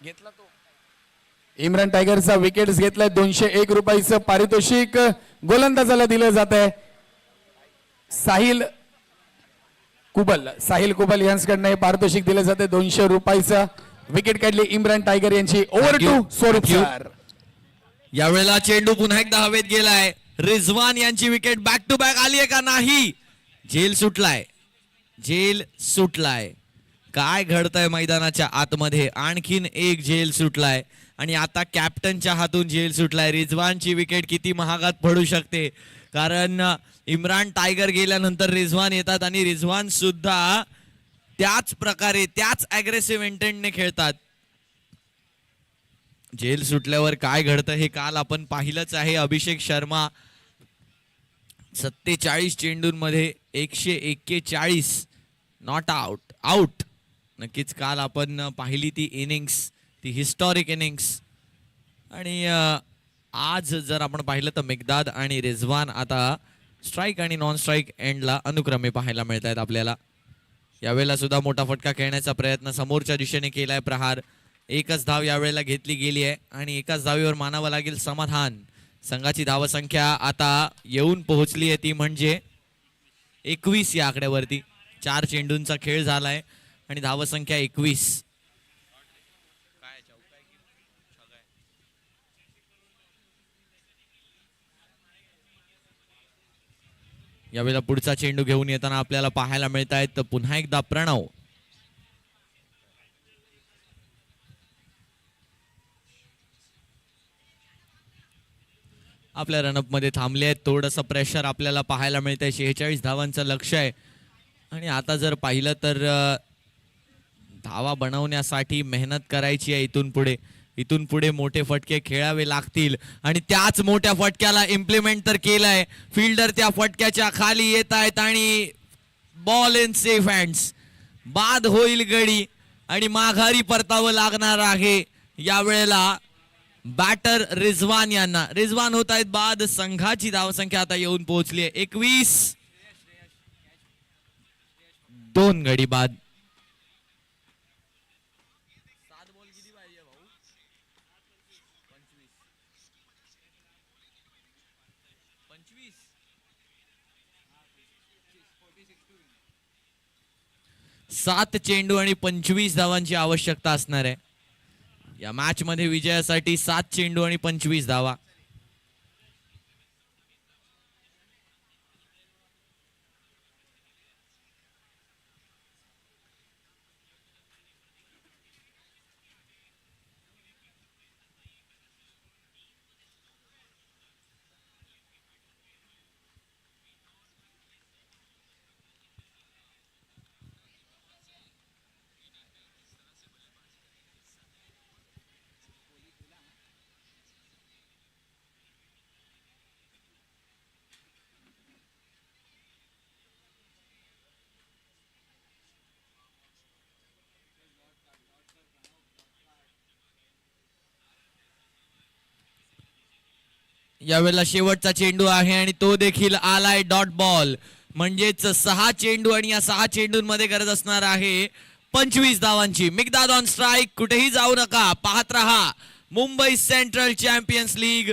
घेतला तो इम्रान टायगरचा विकेट घेतलाय. 201 रुपयाचं पारितोषिक गोलंदाजाला दिलं जात आहे. साहिल कुबल यांच्याकडनं हे पारितोषिक दिलं जाते 200 रुपयाचं. विकेट काढली इम्रान टायगर यांची. ओव्हर टू स्वरूप सर. यावेळेला चेंडू पुन्हा एकदा हवेत गेलाय. रिझवान यांची विकेट बॅक टू बॅक आली आहे का? नाही. झेल सुटलाय. काय घडतंय मैदानाच्या आतमध्ये? आणखीन एक झेल सुटलाय आणि आता कॅप्टनच्या हातून झेल सुटलाय. रिझवानची विकेट किती महागात पडू शकते, कारण इम्रान टायगर गेल्यानंतर रिझवान येतात आणि रिझवान सुद्धा त्याच प्रकारे त्याच अग्रेसिव्ह इंटेंटने खेळतात. झेल सुटल्यावर काय घडतं हे काल आपण पाहिलंच आहे. Abhishek Sharma 47 चेंडूंमध्ये 141 not out. नक्कीच काल आपण पाहिली ती इनिंग्स, ती हिस्टॉरिक इनिंग्स. आणि आज जर आपण पाहिलं तर मिगदाद आणि रिझवान आता स्ट्राईक आणि नॉन स्ट्राईक एंडला अनुक्रमे पाहायला मिळत आहेत आपल्याला. यावेळेला सुद्धा मोठा फटका खेळण्याचा प्रयत्न समोरच्या दिशेने केलाय प्रहार. एकच धाव यावेळेला घेतली गेली आहे आणि एकाच धावीवर मानावं लागेल समाधान. संघाची धावसंख्या आता येऊन पोहोचली आहे ती म्हणजे 21 या आकड्यावरती. 4 चेंडूंचा खेळ झालाय आणि धावसंख्या 21. यावेळेला पुढचा चेंडू घेऊन येताना आपल्याला पाहायला मिळत आहेत पुन्हा एकदा प्रणव. आपल्या रनअप मध्ये थांबले आहेत. थोडंसं प्रेशर आपल्याला पाहायला मिळतंय. 46 धावांचं लक्ष आहे आणि आता जर पाहिलं तर धावा बनवण्यासाठी मेहनत करायची आहे. इथून पुढे मोठे फटके खेळावे लागतील आणि त्याच मोठ्या फटक्याला इम्प्लिमेंट तर केलंय. फिल्डर त्या फटक्याच्या खाली येत आहेत आणि बॉल इन सेफ हँड्स. बाद होईल गडी आणि माघारी परतावं लागणार आहे यावेळेला बॅटर रिजवान यांना. रिजवान होत आहेत बाद. संघाची धावसंख्या आता येऊन पोहोचली आहे 21. 2 गडी बाद. सात चेंडू आणि 25 धावांची आवश्यकता असणार आहे या मॅच मध्ये विजयासाठी. 7 चेंडू आणि 25 धावा. यावेळेला शेवटचा चेंडू आहे आणि तो देखील आलाय डॉट बॉल. म्हणजेच 6 चेंडू आणि या 6 चेंडूंमध्ये गरज असणार आहे 25 धावांची. मिगदाद ऑन स्ट्राईक. कुठेही जाऊ नका, पाहत रहा Mumbai central champions league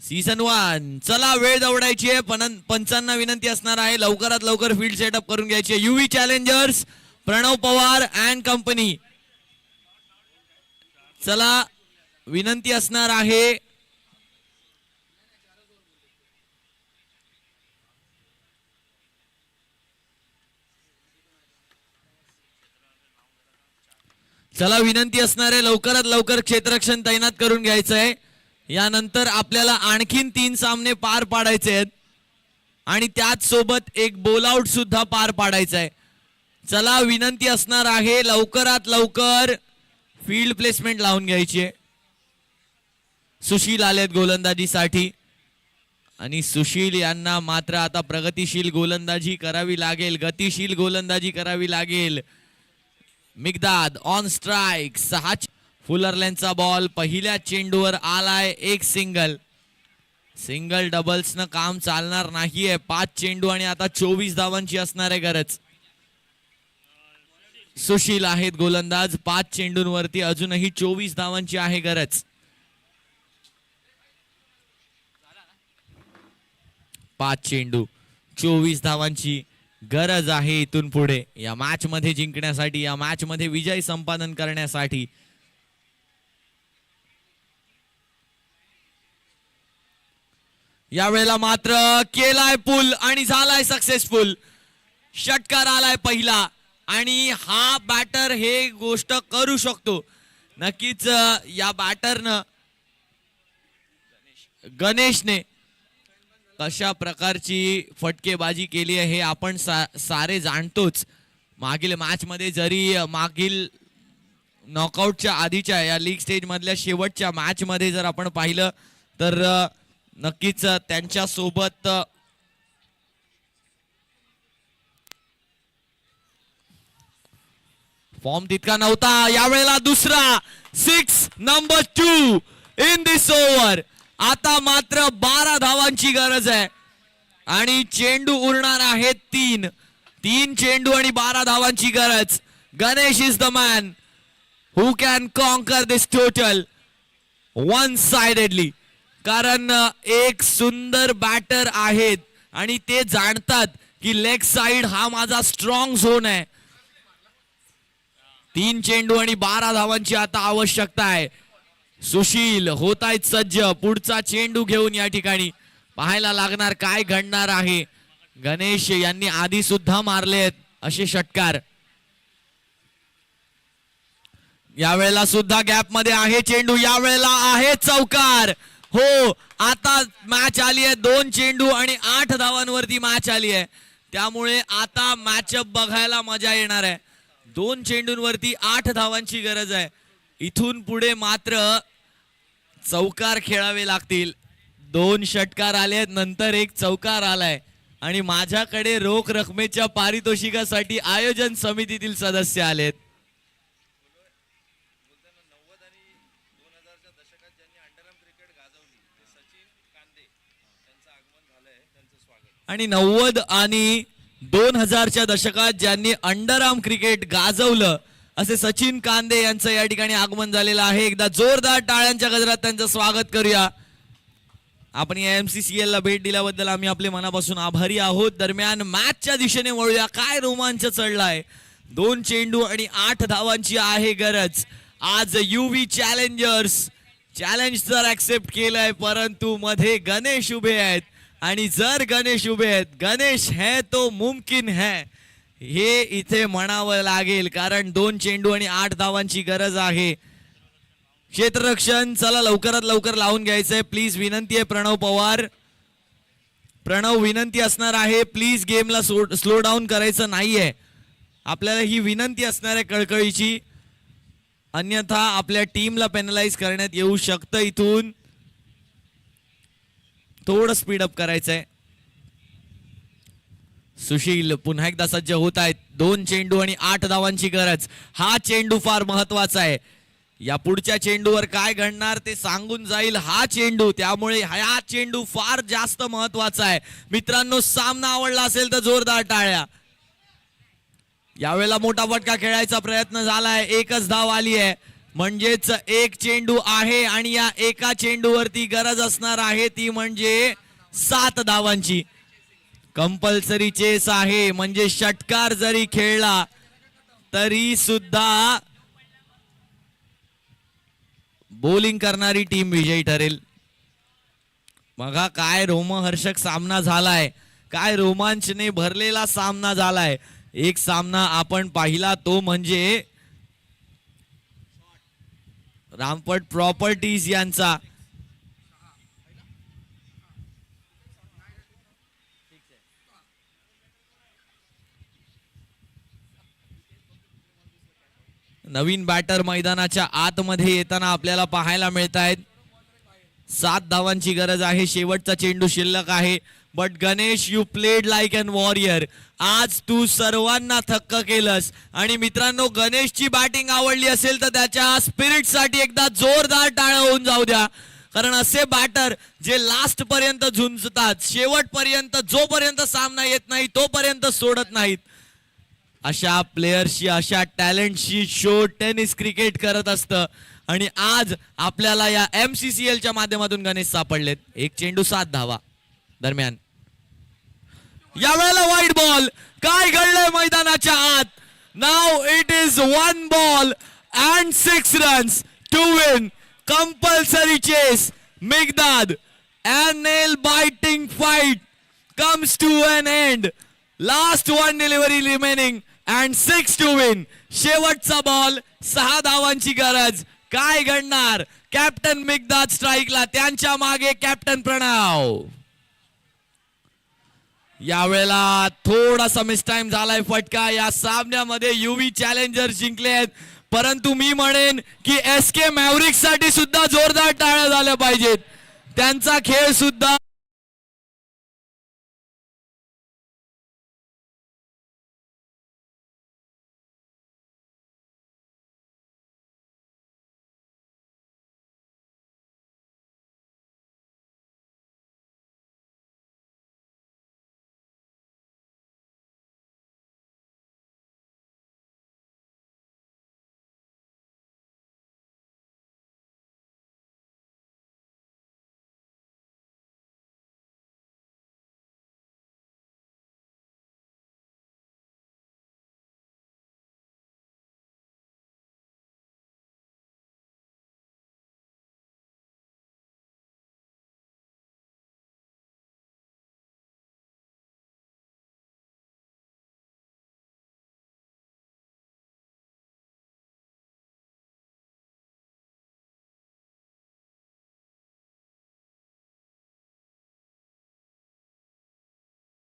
season 1. चला वेळ दौडायची आहे. पंचांना विनंती असणार आहे लवकरात लवकर फील्ड सेटअप करून घ्यायची आहे. Yuvi Challengers, Pranav Pawar and company. चला विनंती असणार आहे. चला विनंती असणार आहे लवकरात लवकर क्षेत्ररक्षण तैनात करून घ्यायचं आहे. यानंतर आपल्याला आणखीन 3 सामने पार पाडायचे आहेत आणि त्याच सोबत एक बोल आउट सुद्धा पार पाडायचा आहे. चला विनंती असणार आहे लवकरात लवकर फील्ड प्लेसमेंट लावून घ्यायची आहे. सुशील आलेत गोलंदाजीसाठी आणि सुशील यांना मात्र आता प्रगतिशील गोलंदाजी करावी लागेल, गतिशील गोलंदाजी करावी लागेल. मिगदाद ऑन स्ट्राइक. 6 फुलरलँडचा बॉल पहिल्या चेंडूवर आलाय. एक सिंगल डबल्स न काम चालणार नाहीये. 5 चेंडू आणि आता 24 धावांची असणार आहे गरज. सुशील आहेत गोलंदाज. 5 चेंडूंवरती अजूनही 24 धावांची आहे गरज. 5 चेंडू 24 धावांची गरज आहे इथून पुढे या मॅच मध्ये जिंकण्यासाठी, या मॅच मध्ये विजय संपादन करण्यासाठी. यावेळेला मात्र केलाय पुल आणि झालाय सक्सेसफुल. षटकार आलाय पहिला आणि हा बॅटर हे गोष्ट करू शकतो नक्कीच. या बॅटरनं गणेशने कशा प्रकारची फटकेबाजी केली आहे हे आपण सारे जाणतोच. मागील मॅच मध्ये जरी मागील नॉकआउटच्या आधीच्या या लीग स्टेज मधल्या शेवटच्या मॅच मध्ये जर आपण पाहिलं तर नक्कीच त्यांच्या सोबत फॉर्म तितका नव्हता. यावेळेला दुसरा 6 नंबर 2 इन दिस ओव्हर. आता मात्र 12 धावांची गरज आहे आणि चेंडू उरणार आहेत 3 चेंडू आणि 12 धावांची गरज. Ganesh is the man who can conquer this total one sidedly. कारण एक सुंदर बॅटर आहेत आणि ते जाणतात की लेग साइड हा माझा स्ट्रॉंग झोन आहे. 3 चेंडू आणि 12 धावांची आता आवश्यकता आहे. सुशील होत आहेत सज्ज पुढचा चेंडू घेऊन. या ठिकाणी पाहायला लागणार काय घडणार आहे. गणेश यांनी आधी सुद्धा मारलेत असे षटकार. यावेळेला सुद्धा गॅप मध्ये आहे चेंडू. यावेळेला आहे चौकार. हो आता मॅच आली आहे. 2 चेंडू आणि 8 धावांवरती मॅच आली आहे. त्यामुळे आता मॅचअप बघायला मजा येणार आहे. 2 चेंडूंवरती 8 धावांची गरज आहे. इथून पुढे मात्र चौकार खेळावे लागतील. 2 षटकार आले नंतर 1 चौकार आलाय आणि माझ्याकडे रोख रकमेच्या पारितोषिकासाठी आयोजन समितीतील सदस्य आलेत. आणि 90 आणि 2000च्या दशकात ज्यांनी अंडरआर्म क्रिकेट गाजवलं असे सचिन कांदे यांचं या ठिकाणी आगमन झालेलं आहे. एकदा जोरदार टाळ्यांच्या गजरात त्यांचं स्वागत करूया. आपण या MCCL ला भेट दिल्याबद्दल आम्ही आपले मनापासून आभारी आहोत. दरम्यान मॅचच्या दिशेने वळूया. काय रोमांच चढलाय. 2 चेंडू आणि 8 धावांची आहे गरज. आज UV चॅलेंजर्स चॅलेंज तर ऍक्सेप्ट केलंय परंतु मध्ये गणेश उभे आहेत आणि जर गणेश उभे आहेत, गणेश है तो मुमकिन है हे इथे म्हणावं लागेल. कारण 2 चेंडू आणि 8 धावांची गरज आहे. क्षेत्ररक्षण चला लवकरात लवकर लावून घ्यायचंय. प्लीज विनंती आहे प्रणव पवार. प्रणव विनंती असणार आहे प्लीज गेमला स्लो डाऊन करायचं नाहीये. आपल्याला ही विनंती असणार आहे कळकळीची. अन्यथा आपल्या टीमला पेनलाइज करण्यात येऊ शकतं. इथून थोडं स्पीडअप करायचंय. सुशील पुन्हा एकदा सज्ज होत आहेत. 2 चेंडू आणि 8 धावांची गरज. हा चेंडू फार महत्वाचा आहे. या पुढच्या चेंडूवर काय घडणार ते सांगून जाईल हा चेंडू. त्यामुळे हा चेंडू फार जास्त महत्वाचा आहे. मित्रांनो सामना आवडला असेल तर जोरदार टाळ्या. यावेळेला मोठा फटका खेळायचा प्रयत्न झालाय. 1च धाव आली आहे म्हणजेच 1 चेंडू आहे आणि या एका चेंडूवरती गरज असणार आहे ती म्हणजे 7 धावांची. कंपल्सरी चेस आहे म्हणजे षटकार जरी खेळला तरी सुद्धा बॉलिंग करणारी टीम विजयी ठरेल. बघा काय रोमहर्षक सामना झालाय. काय रोमांचने भरलेला सामना झालाय. एक सामना आपण पाहिला तो म्हणजे रामपट प्रॉपर्टीज यांचा. नवीन बॅटर मैदानाच्या आतमध्ये येताना आपल्याला पाहायला मिळत आहेत. 7 धावांची गरज आहे. शेवटचा चेंडू शिल्लक आहे. But Ganesh you played like an warrior. आज तू सर्वांना थक्क केलंस. आणि मित्रांनो गणेशची बॅटिंग आवडली असेल तर त्याच्या स्पिरिट साठी एकदा जोरदार टाळ्या होऊन जाऊ द्या. कारण असे बॅटर जे लास्ट पर्यंत झुंजतात, शेवटपर्यंत जोपर्यंत सामना येत नाही तोपर्यंत सोडत नाहीत, अशा प्लेयर्सची अशा टॅलेंटची शो टेनिस क्रिकेट करत असतं. आणि आज आपल्याला या MCCLच्या माध्यमातून गणेश सापडलेत. 1 चेंडू 7 धावा. दरम्यान यावेळेला वाईड बॉल. काय घडलंय मैदानाच्या आत. Now it is 1 ball and 6 runs to win. Compulsory chase. Miqdad and nail biting fight comes to an end. Last 1 delivery remaining and 6 to win. शेवटचा बॉल 6 धावांची गरज. काय घडणार. कॅप्टन मिगदाद स्ट्राईकला. त्यांच्या मागे कॅप्टन प्रणव. यावेळेला थोडासा मिसटाइम झालाय. फटका. या सामन्यामध्ये UV चॅलेंजर्स जिंकलेत परंतु मी म्हणेन की SK मॅव्हरिक्स साठी सुद्धा जोरदार टाळ्या झाल्या पाहिजेत. त्यांचा खेळ सुद्धा